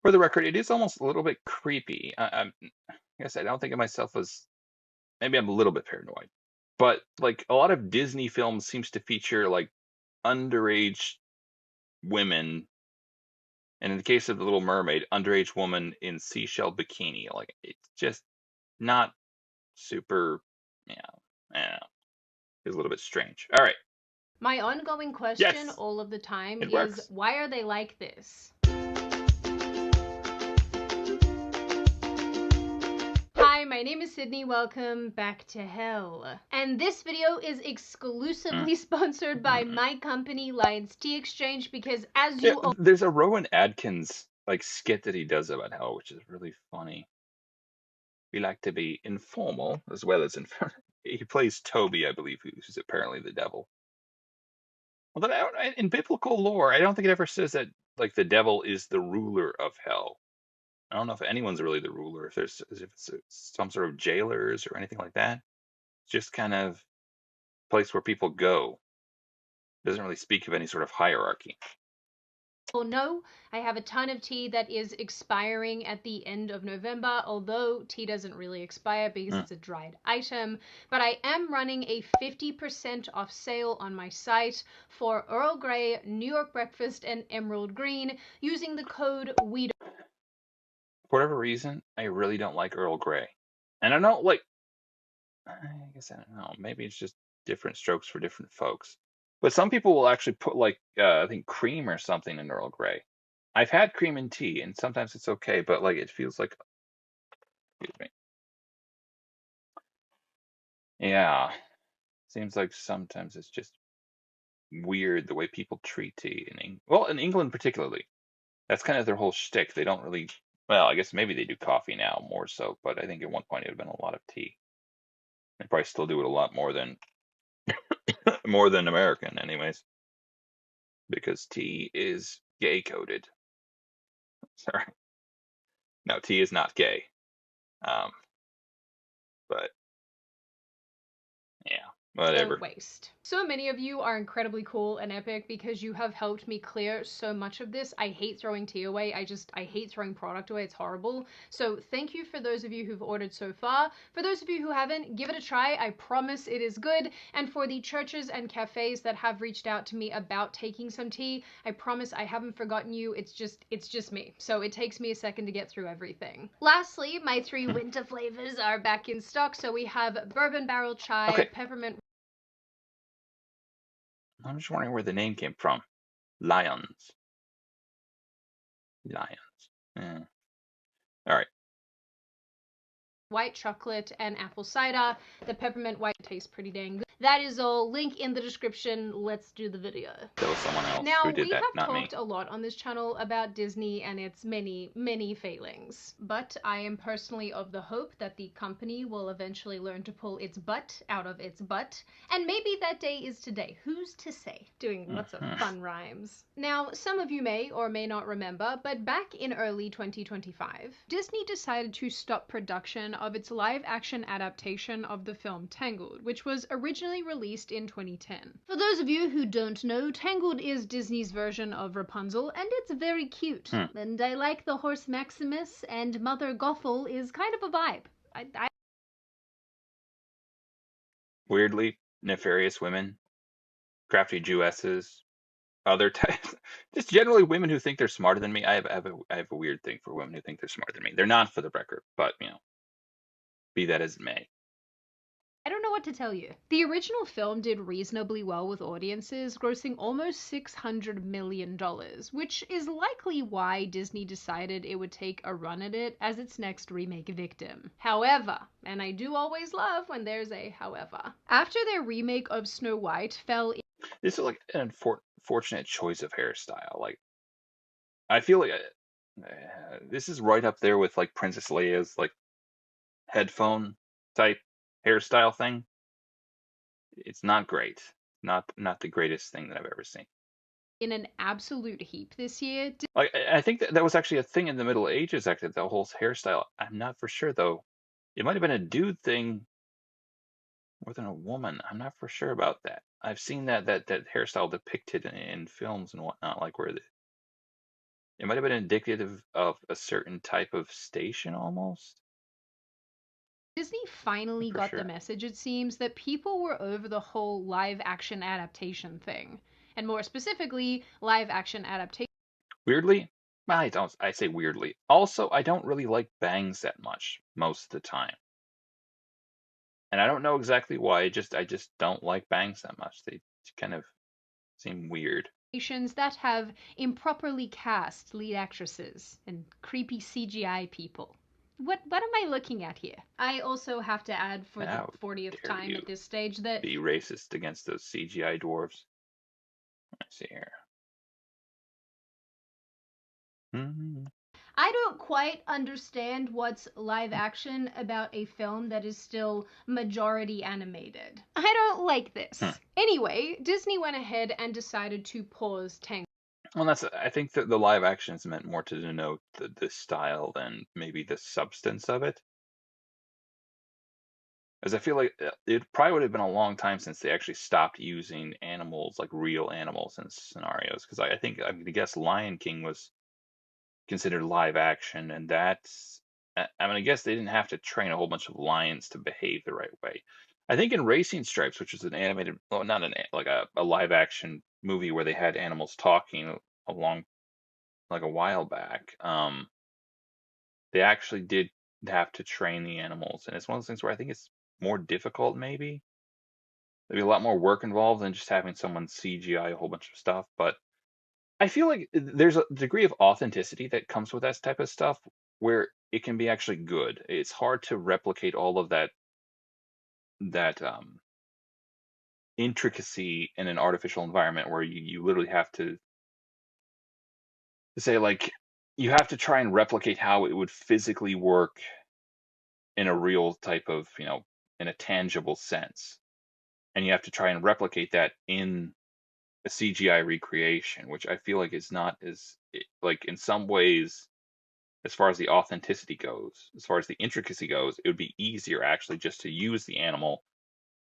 For the record, it is almost a little bit creepy. I guess I don't think of myself as maybe I'm a little bit paranoid, but like a lot of Disney films seems to feature like underage women, and in the case of the Little Mermaid, underage woman in seashell bikini. Like it's just not super. Yeah, I don't know. It's a little bit strange. All right. My ongoing question Yes, all of the time it is works. why are they like this? Hi, my name is Sydney. Welcome back to hell. And this video is Mm. exclusively sponsored by Mm. my company, Lions Tea Exchange, because as Yeah, you all there's a Rowan Adkins like skit that he does about hell, which is really funny. We like to be informal as well as he plays Toby, I believe, who's apparently the devil. Although in biblical lore, I don't think it ever says that like the devil is the ruler of hell. I don't know if anyone's really the ruler, if it's some sort of jailers or anything like that. It's just kind of a place where people go. It doesn't really speak of any sort of hierarchy. know, I have a ton of tea that is expiring at the end of November, although tea doesn't really expire because Mm. it's a dried item. But I am running a 50% off sale on my site for Earl Grey, New York Breakfast, and Emerald Green using the code WE. For whatever reason, I really don't like Earl Grey. And I don't like I guess I don't know. Maybe it's just different strokes for different folks. But some people will actually put like I think cream or something in Earl Grey. I've had cream in tea, and sometimes it's okay, but like it feels like, excuse me. Yeah, seems like sometimes it's just weird the way people treat tea well, in England particularly. That's kind of their whole shtick. They don't really, well, I guess maybe they do coffee now more so, but I think at one point it would have been a lot of tea. They probably still do it a lot more than more than American, anyways, because tea is gay coded. Sorry, no, tea is not gay. Um, but yeah, whatever. Waste. So many of you are incredibly cool and epic because you have helped me clear so much of this. I hate throwing tea away. I hate throwing product away. It's horrible. So thank you for those of you who've ordered so far. For those of you who haven't, give it a try. I promise it is good. And for the churches and cafes that have reached out to me about taking some tea, I promise I haven't forgotten you. It's just me. So it takes me a second to get through everything. Lastly, my three Hmm. winter flavors are back in stock. So we have bourbon barrel chai, Okay, peppermint. I'm just wondering where the name came from. Lions, lions. Yeah. All right. White chocolate and apple cider. The peppermint white tastes pretty dang good. That is all. Link in the description. Let's do the video. That was someone else Now, who did we that, have not talked me. a lot on this channel about Disney and its many, many failings. But I am personally of the hope that the company will eventually learn to pull its butt out of its butt. And maybe that day is today. Who's to say? Doing lots of Hmm. fun rhymes. Now, some of you may or may not remember, but back in early 2025, Disney decided to stop production of its live action adaptation of the film Tangled, which was originally released in 2010. For those of you who don't know, Tangled is Disney's version of Rapunzel, and it's very cute. Hmm. And I like the horse Maximus, and Mother Gothel is kind of a vibe. I Weirdly nefarious women, crafty Jewesses, other types, just generally women who think they're smarter than me. I have a weird thing for women who think they're smarter than me. They're not, for the record, but be that as it may. I don't know what to tell you. The original film did reasonably well with audiences, grossing almost $600 million, which is likely why Disney decided it would take a run at it as its next remake victim. However, and I do always love when there's a however, after their remake of Snow White fell This is like an unfortunate choice of hairstyle. Like I feel like this is right up there with like Princess Leia's like headphone type hairstyle thing. It's not great. Not the greatest thing that I've ever seen. in an absolute heap this year. Like I think that was actually a thing in the Middle Ages. Actually, the whole hairstyle. I'm not for sure though. It might have been a dude thing more than a woman. I'm not for sure about that. I've seen that hairstyle depicted in films and whatnot, like where It might have been indicative of a certain type of station almost. Disney finally For got the sure. message, it seems, that people were over the whole live action adaptation thing. And more specifically, live action adaptation. Weirdly, I don't. I say weirdly. Also, I don't really like bangs that much most of the time, and I don't know exactly why. I just don't like bangs that much. They kind of seem weird. That have improperly cast lead actresses and creepy CGI people. What am I looking at here? I also have to add for the How 40th dare time you at this stage that be racist against those CGI dwarves? Let's see here. Hmm. I don't quite understand what's live action about a film that is still majority animated. I don't like Hmm. this. Anyway, Disney went ahead and decided to pause Tangled. Well, that's. I think that the live action is meant more to denote the style than maybe the substance of it. As I feel like it probably would have been a long time since they actually stopped using animals, like real animals in scenarios. Because I think I'm gonna guess Lion King was considered live action, and that's. I'm gonna guess they didn't have to train a whole bunch of lions to behave the right way. I think in Racing Stripes, which is an animated, well, not like a live action movie where they had animals talking along like a while back. They actually did have to train the animals, and it's one of those things where I think it's more difficult, maybe. There'd be a lot more work involved than just having someone CGI a whole bunch of stuff. But I feel like there's a degree of authenticity that comes with that type of stuff where it can be actually good. It's hard to replicate all of that intricacy in an artificial environment where you literally have to say like you have to try and replicate how it would physically work in a real type of, in a tangible sense. And you have to try and replicate that in a CGI recreation, which I feel like is not as like in some ways, as far as the authenticity goes, as far as the intricacy goes, it would be easier actually just to use the animal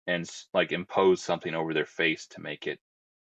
and like impose something over their face to make it.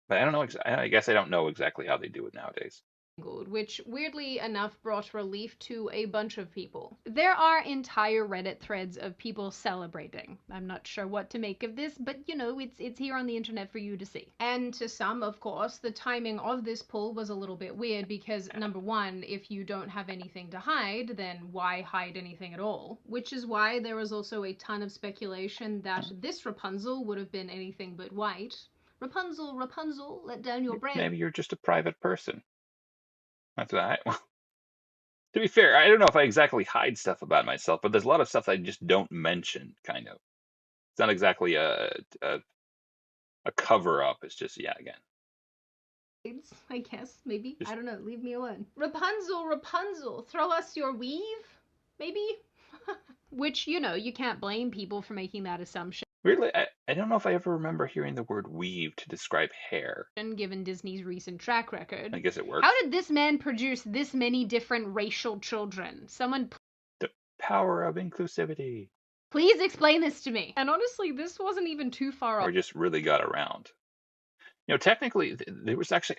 But I don't know. I guess I don't know exactly how they do it nowadays. Which weirdly enough brought relief to a bunch of people. There are entire Reddit threads of people celebrating. I'm not sure what to make of this, but it's here on the internet for you to see. And to some, of course, the timing of this pull was a little bit weird because number one, if you don't have anything to hide, then why hide anything at all? Which is why there was also a ton of speculation that this Rapunzel would have been anything but white. Rapunzel, Rapunzel, let down your braids. Maybe you're just a private person. That's what I. To be fair, I don't know if I exactly hide stuff about myself, but there's a lot of stuff I just don't mention. Kind of. It's not exactly a cover up. It's just yeah, again, I guess, maybe. I just don't know. Leave me alone. Rapunzel, Rapunzel, throw us your weave? Maybe? Which, you can't blame people for making that assumption, weirdly, I don't know if I ever remember hearing the word weave to describe hair. given Disney's recent track record. I guess it How works. did this man produce this many different racial children? Someone The power of inclusivity, please explain this to me. And honestly, this wasn't even too far off. or just really got around. Technically, there was actually,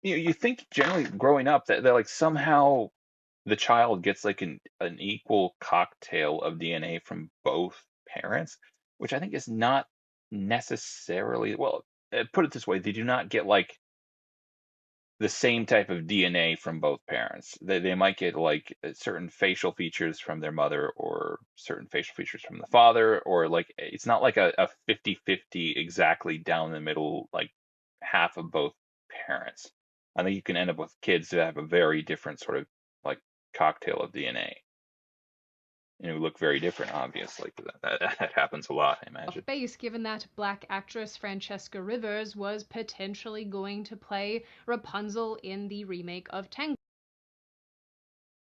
you think generally growing up that like somehow the child gets like an equal cocktail of DNA from both parents, which I think is not necessarily, well, put it this way, they do not get like the same type of DNA from both parents. They might get like certain facial features from their mother or certain facial features from the father, or like it's not like a 50-50 exactly down the middle, like half of both parents. I think you can end up with kids that have a very different sort of like cocktail of DNA. And it would look very different, obviously. That happens a lot, I imagine. Base, given that black actress Francesca Rivers was potentially going to play Rapunzel in the remake of Tangled.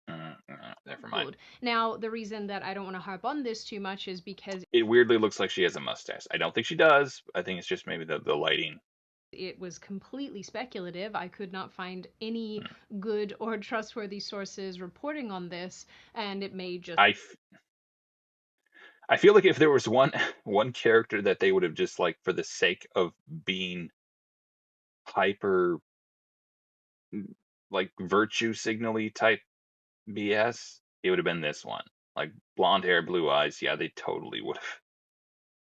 Never mind. Now, the reason that I don't want to harp on this too much is because It weirdly looks like she has a mustache. I don't think she does. I think it's just maybe the lighting. it was completely speculative. I could not find any good or trustworthy sources reporting on this, and it may just. I feel like if there was one character that they would have just like for the sake of being hyper like virtue signally type BS, it would have been this one. Like blonde hair, blue eyes. Yeah, they totally would have.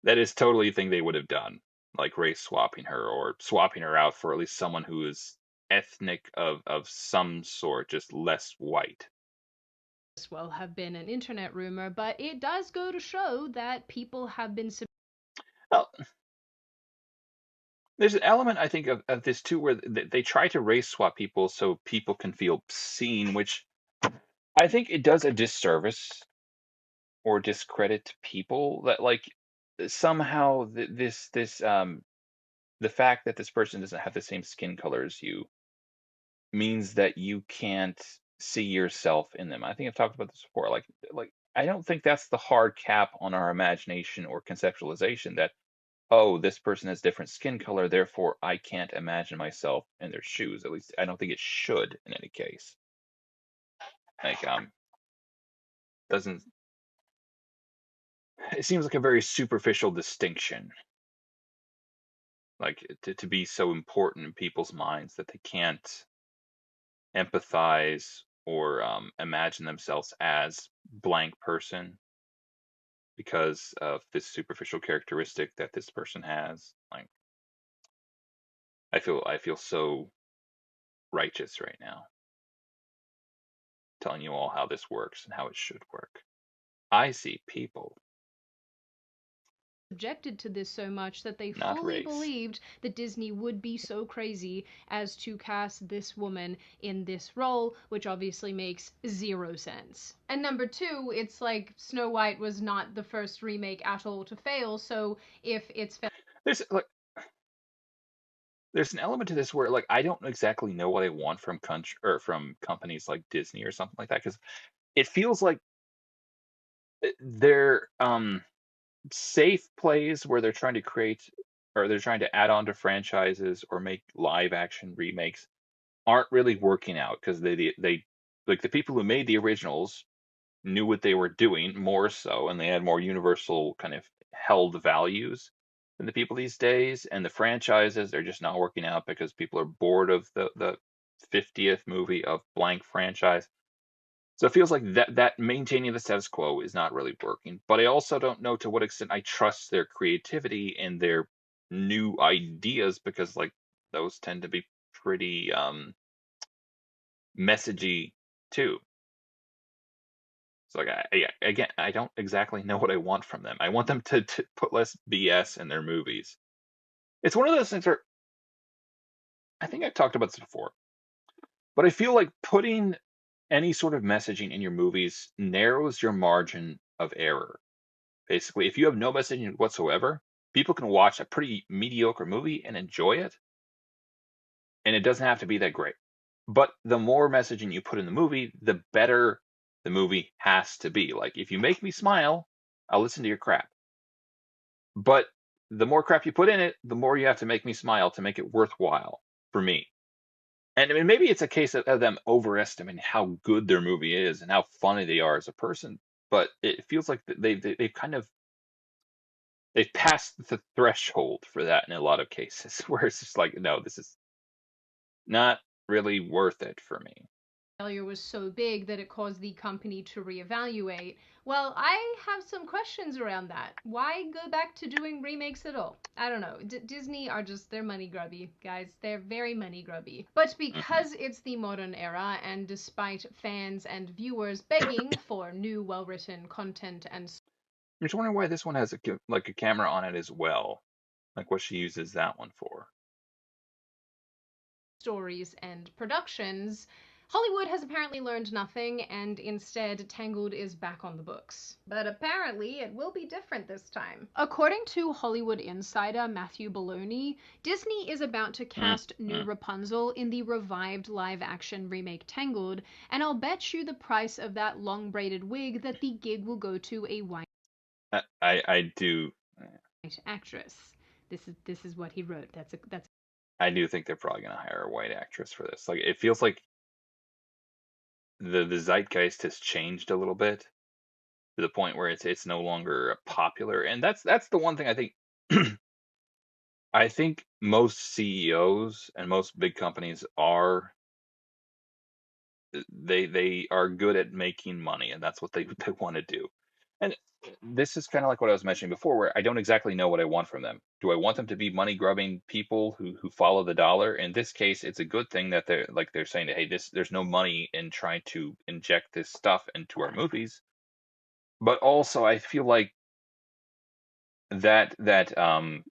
That is totally a thing they would have done. Like race swapping her or swapping her out for at least someone who is ethnic of some sort, just less white. This will have been an internet rumor, but it does go to show that people have been Well, there's an element I think of this too where they try to race swap people so people can feel seen, which I think it does a disservice or discredit people that like somehow this the fact that this person doesn't have the same skin color as you means that you can't see yourself in them. I think I've talked about this before. Like I don't think that's the hard cap on our imagination or conceptualization that, oh, this person has different skin color, therefore I can't imagine myself in their shoes. At least I don't think it should in any case. Like doesn't it seems like a very superficial distinction. Like to be so important in people's minds that they can't empathize or imagine themselves as blank person because of this superficial characteristic that this person has. Like I feel so righteous right now, telling you all how this works and how it should work. I see people, subjected to this so much that they not fully race. believed that Disney would be so crazy as to cast this woman in this role, which obviously makes zero sense. And number two, it's like Snow White was not the first remake at all to fail, so if it's There's like there's an element to this where like I don't exactly know what I want from country or from companies like Disney or something like that because it feels like they're safe plays where they're trying to create or they're trying to add on to franchises or make live action remakes aren't really working out because they like the people who made the originals knew what they were doing more so and they had more universal kind of held values than the people these days, and the franchises are just not working out because people are bored of the 50th movie of blank franchise. So it feels like that maintaining the status quo is not really working. But I also don't know to what extent I trust their creativity and their new ideas because like those tend to be pretty messagey too. So like again, I don't exactly know what I want from them. I want them to put less BS in their movies. It's one of those things where I think I've talked about this before, but I feel like putting any sort of messaging in your movies narrows your margin of error. Basically, if you have no messaging whatsoever, people can watch a pretty mediocre movie and enjoy it, and it doesn't have to be that great. But the more messaging you put in the movie, the better the movie has to be. Like, if you make me smile, I'll listen to your crap. But the more crap you put in it, the more you have to make me smile to make it worthwhile for me. And I mean, maybe it's a case of them overestimating how good their movie is and how funny they are as a person. But it feels like they've kind of they've passed the threshold for that in a lot of cases where it's just like, no, this is not really worth it for me. failure was so big that it caused the company to reevaluate. Well, I have some questions around that. Why go back to doing remakes at all? I don't know. Disney are just, they're money grubby, guys. They're very money grubby. But Hmm. because it's the modern era, and despite fans and viewers begging for new, well written content and I'm just wondering why this one has like a camera on it as well. Like what she uses that one for. stories and productions, Hollywood has apparently learned nothing, and instead Tangled is back on the books. But apparently it will be different this time. According to Hollywood insider Matthew Belloni, Disney is about to cast new Mm-hmm. Rapunzel in the revived live action remake Tangled, and I'll bet you the price of that long braided wig that the gig will go to a white I do actress. This is what he wrote. That's I do think they're probably gonna hire a white actress for this. Like it feels like the zeitgeist has changed a little bit to the point where it's no longer popular, and that's the one thing I think. I think most CEOs and most big companies are They are good at making money, and that's what they want to do. And this is kind of like what I was mentioning before, where I don't exactly know what I want from them. Do I want them to be money grubbing people who follow the dollar? In this case, it's a good thing that they're saying that, hey, there's no money in trying to inject this stuff into our movies. But also, I feel like that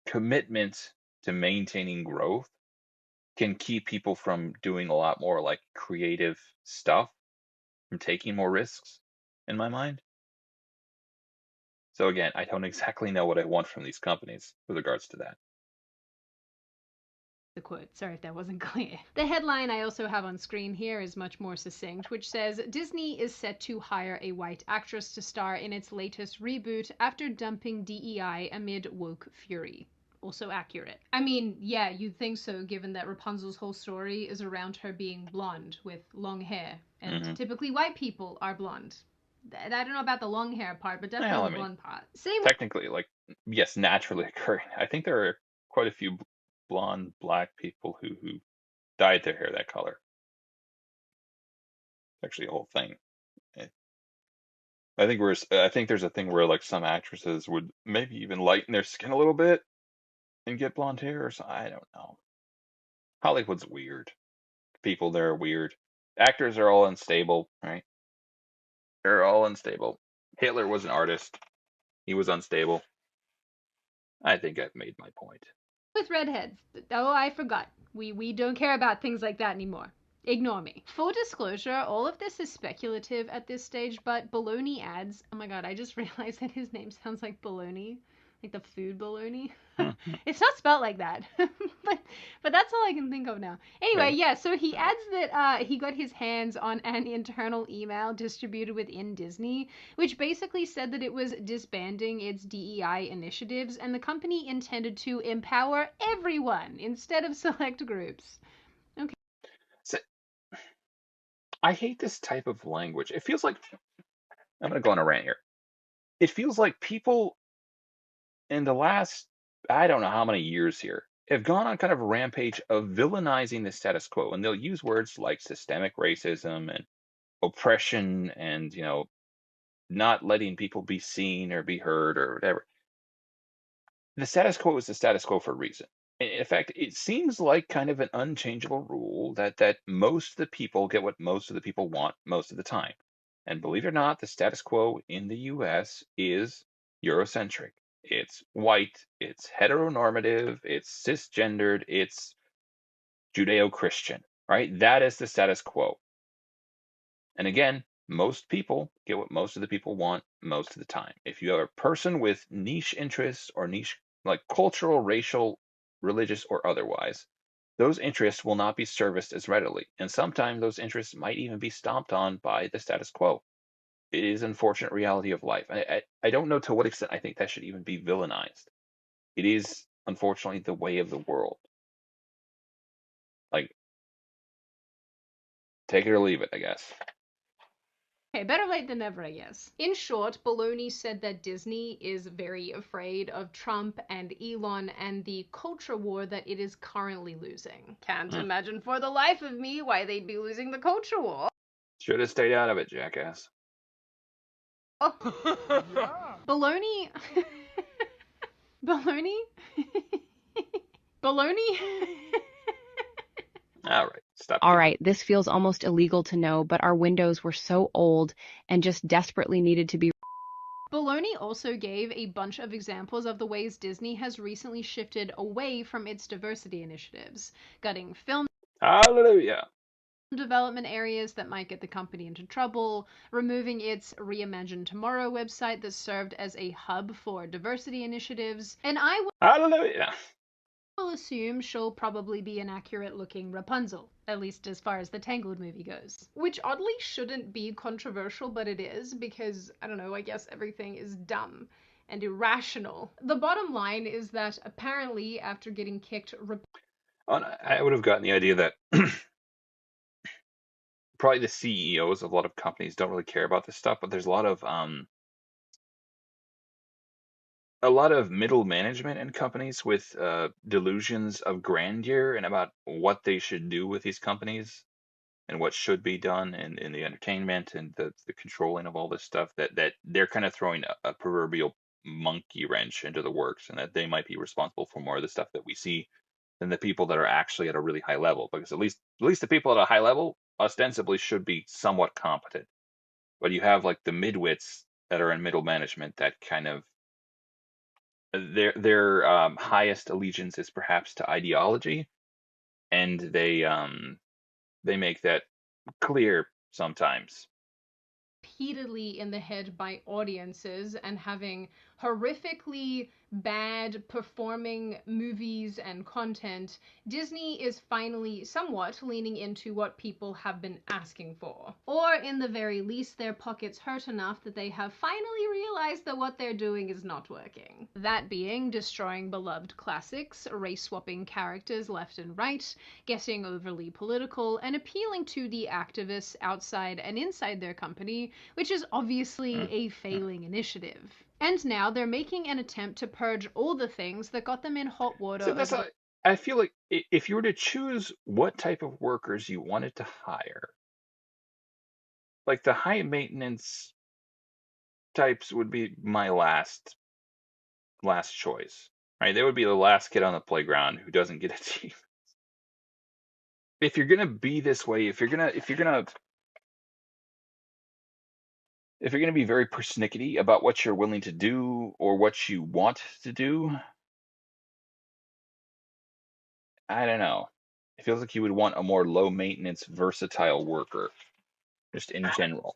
commitment to maintaining growth can keep people from doing a lot more like creative stuff, from taking more risks, in my mind. So again, I don't exactly know what I want from these companies with regards to that. The quote. Sorry if that wasn't clear. The headline I also have on screen here is much more succinct, which says Disney is set to hire a white actress to star in its latest reboot after dumping DEI amid woke fury. Also accurate. I mean, yeah, you'd think so, given that Rapunzel's whole story is around her being blonde with long hair, and Hmm. typically white people are blonde. I don't know about the long hair part, but definitely Well, I the mean, blonde part. Same. technically, like, yes, naturally occurring. I think there are quite a few blonde black people who dyed their hair that color. It's actually a whole thing. Eh, I think there's a thing where like some actresses would maybe even lighten their skin a little bit and get blonde hair or something. I don't know. Hollywood's weird. People there are weird. Actors are all unstable, right? They're all unstable. Hitler was an artist. He was unstable. I think I've made my point. With redheads. Oh, I forgot. We don't care about things like that anymore. Ignore me. Full disclosure, all of this is speculative at this stage, but Baloney adds, oh my god, I just realized that his name sounds like bologna, like the food bologna. It's not spelled like that, but that's all I can think of now. Anyway, Maybe. yeah. So he adds that he got his hands on an internal email distributed within Disney, which basically said that it was disbanding its DEI initiatives, and the company intended to empower everyone instead of select groups. Okay. So, I hate this type of language. It feels like I'm going to go on a rant here. It feels like people in the last, I don't know how many years here, have gone on kind of a rampage of villainizing the status quo. And they'll use words like systemic racism and oppression and, not letting people be seen or be heard or whatever. The status quo is the status quo for a reason. In fact, it seems like kind of an unchangeable rule that most of the people get what most of the people want most of the time. And believe it or not, the status quo in the US is Eurocentric. It's white, it's heteronormative, it's cisgendered, it's Judeo Christian, right? That is the status quo. And again, most people get what most of the people want most of the time. If you have a person with niche interests or niche, like cultural, racial, religious, or otherwise, those interests will not be serviced as readily. And sometimes those interests might even be stomped on by the status quo. It is an unfortunate reality of life. I don't know to what extent I think that should even be villainized. It is unfortunately the way of the world. Like, take it or leave it, I guess. Okay, better late than never, I guess. In short, Baloney said that Disney is very afraid of Trump and Elon and the culture war that it is currently losing. Can't Hmm. imagine for the life of me why they'd be losing the culture war. Should have stayed out of it, jackass. Oh. Baloney. Baloney? Baloney? All right, stop All giggling. right, this feels almost illegal to know, but our windows were so old and just desperately needed to be. Baloney also gave a bunch of examples of the ways Disney has recently shifted away from its diversity initiatives, gutting film Hallelujah. development areas that might get the company into trouble, removing its Reimagine Tomorrow website that served as a hub for diversity initiatives, and I Hallelujah. will assume she'll probably be an accurate looking Rapunzel, at least as far as the Tangled movie goes. Which oddly shouldn't be controversial, but it is, because, I don't know, I guess everything is dumb and irrational. The bottom line is that apparently, after getting kicked. I would have gotten the idea that probably the CEOs of a lot of companies don't really care about this stuff, but there's a lot of middle management in companies with delusions of grandeur and about what they should do with these companies and what should be done in the entertainment and the controlling of all this stuff, that they're kind of throwing a proverbial monkey wrench into the works, and that they might be responsible for more of the stuff that we see than the people that are actually at a really high level. Because at least the people at a high level ostensibly should be somewhat competent. But you have like the midwits that are in middle management that kind of their highest allegiance is perhaps to ideology, and they make that clear sometimes. Repeatedly in the head by audiences and having horrifically bad performing movies and content, Disney is finally somewhat leaning into what people have been asking for. Or, in the very least, their pockets hurt enough that they have finally realized that what they're doing is not working. That being destroying beloved classics, race-swapping characters left and right, getting overly political, and appealing to the activists outside and inside their company, which is obviously a failing initiative. And now they're making an attempt to purge all the things that got them in hot water So that's over not, I feel like if you were to choose what type of workers you wanted to hire, like the high maintenance types would be my last choice. Right? They would be the last kid on the playground who doesn't get a team. If you're gonna be this way, if you're gonna be very persnickety about what you're willing to do or what you want to do, I don't know. It feels like you would want a more low maintenance, versatile worker, just in general.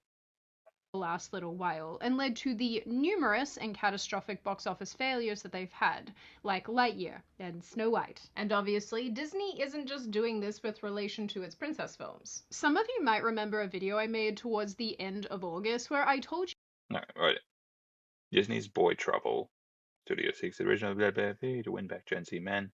the last little while, and led to the numerous and catastrophic box office failures that they've had, like Lightyear and Snow White. And obviously, Disney isn't just doing this with relation to its princess films. Some of you might remember a video I made towards the end of August where I told you Right. Disney's Boy Trouble. Studio seeks the original to win back Gen Z men.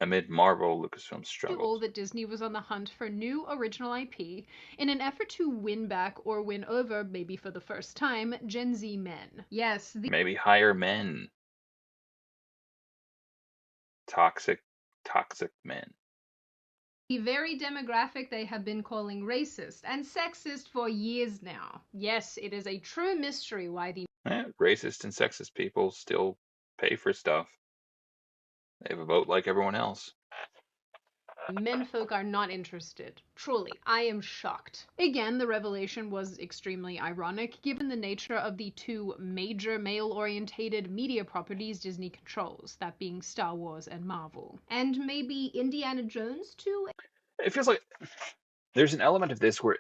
Amid Marvel, Lucasfilm all struggles. that Disney was on the hunt for new original IP in an effort to win back or win over, maybe for the first time, Gen Z men. Yes, Maybe hire men. Toxic men. the very demographic they have been calling racist and sexist for years now. Yes, it is a true mystery why the Racist and sexist people still pay for stuff. They have a vote like everyone else. menfolk are not interested. Truly, I am shocked. Again, the revelation was extremely ironic given the nature of the two major male-orientated media properties Disney controls, that being Star Wars and Marvel. And maybe Indiana Jones too? It feels like there's an element of this where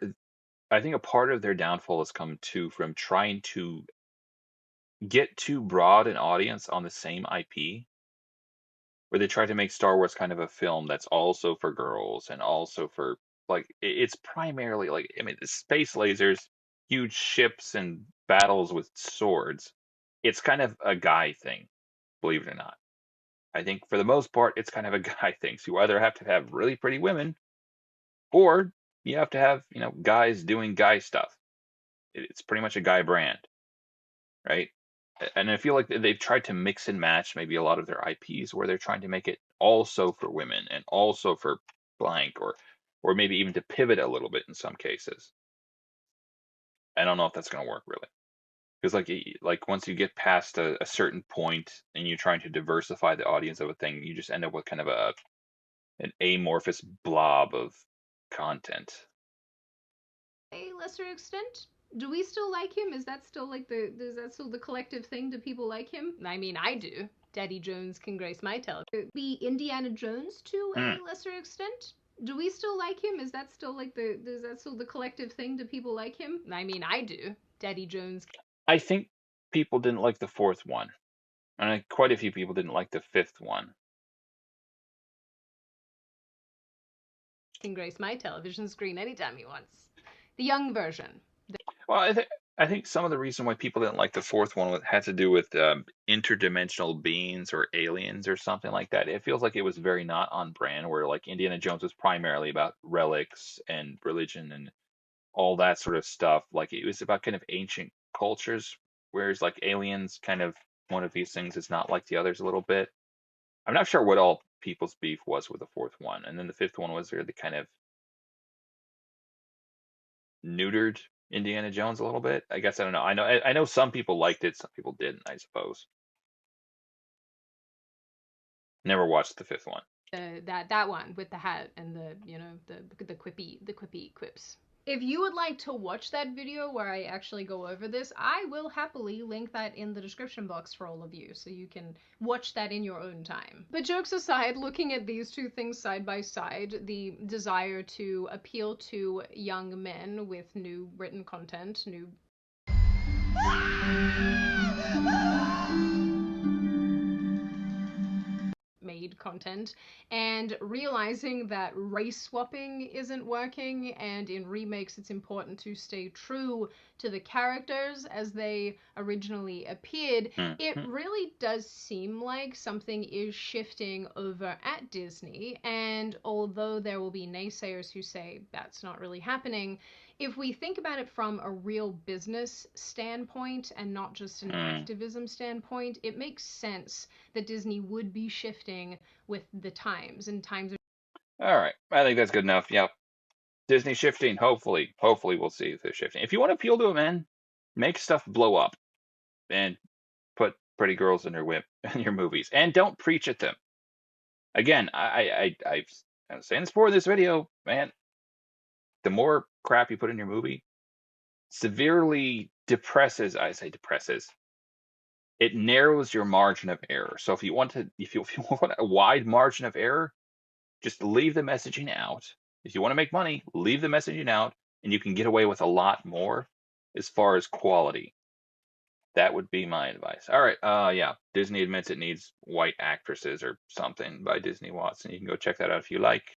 I think a part of their downfall has come too from trying to get too broad an audience on the same IP, where they try to make Star Wars kind of a film that's also for girls and also for like it's primarily like I mean space lasers, huge ships and battles with swords. It's kind of a guy thing, believe it or not. I think for the most part it's kind of a guy thing. So you either have to have really pretty women or you have to have, guys doing guy stuff. It's pretty much a guy brand, right? And I feel like they've tried to mix and match maybe a lot of their IPs where they're trying to make it also for women and also for blank or maybe even to pivot a little bit in some cases. I don't know if that's going to work really. Because like once you get past a certain point and you're trying to diversify the audience of a thing, you just end up with kind of an amorphous blob of content. A lesser extent? Do we still like him? Is that still the collective thing? Do people like him? I mean, I do. Daddy Jones can grace my television. Be Indiana Jones to a lesser extent? Do we still like him? Is that still the collective thing? Do people like him? I mean, I do. Daddy Jones I think people didn't like the fourth one. And quite a few people didn't like the fifth one. can grace my television screen anytime he wants. The young version. Well, I think some of the reason why people didn't like the fourth one had to do with interdimensional beings or aliens or something like that. It feels like it was very not on brand, where like Indiana Jones was primarily about relics and religion and all that sort of stuff. Like it was about kind of ancient cultures, whereas like aliens, kind of one of these things is not like the others a little bit. I'm not sure what all people's beef was with the fourth one, and then the fifth one was really kind of neutered Indiana Jones a little bit. I guess I don't know. I know some people liked it, some people didn't, I suppose. Never watched the fifth one. That one with the hat and the the quippy quips. If you would like to watch that video where I actually go over this, I will happily link that in the description box for all of you, so you can watch that in your own time. But jokes aside, looking at these two things side by side, the desire to appeal to young men with new written content, new made content, and realizing that race swapping isn't working, and in remakes it's important to stay true to the characters as they originally appeared, it really does seem like something is shifting over at Disney. And although there will be naysayers who say that's not really happening, if we think about it from a real business standpoint and not just an activism standpoint, it makes sense that Disney would be shifting with the times, and times are... All right. I think that's good enough. Yep. Disney shifting. Hopefully we'll see if they're shifting. If you want to appeal to a man, make stuff blow up and put pretty girls in your movies, and don't preach at them. Again, I'm saying this before in this video, man. The more crap you put in your movie severely depresses. It narrows your margin of error. So if you want a wide margin of error, just leave the messaging out. If you want to make money, leave the messaging out, and you can get away with a lot more as far as quality. That would be my advice. All right. Yeah. Disney admits it needs white actresses or something by Disney Watson. You can go check that out if you like.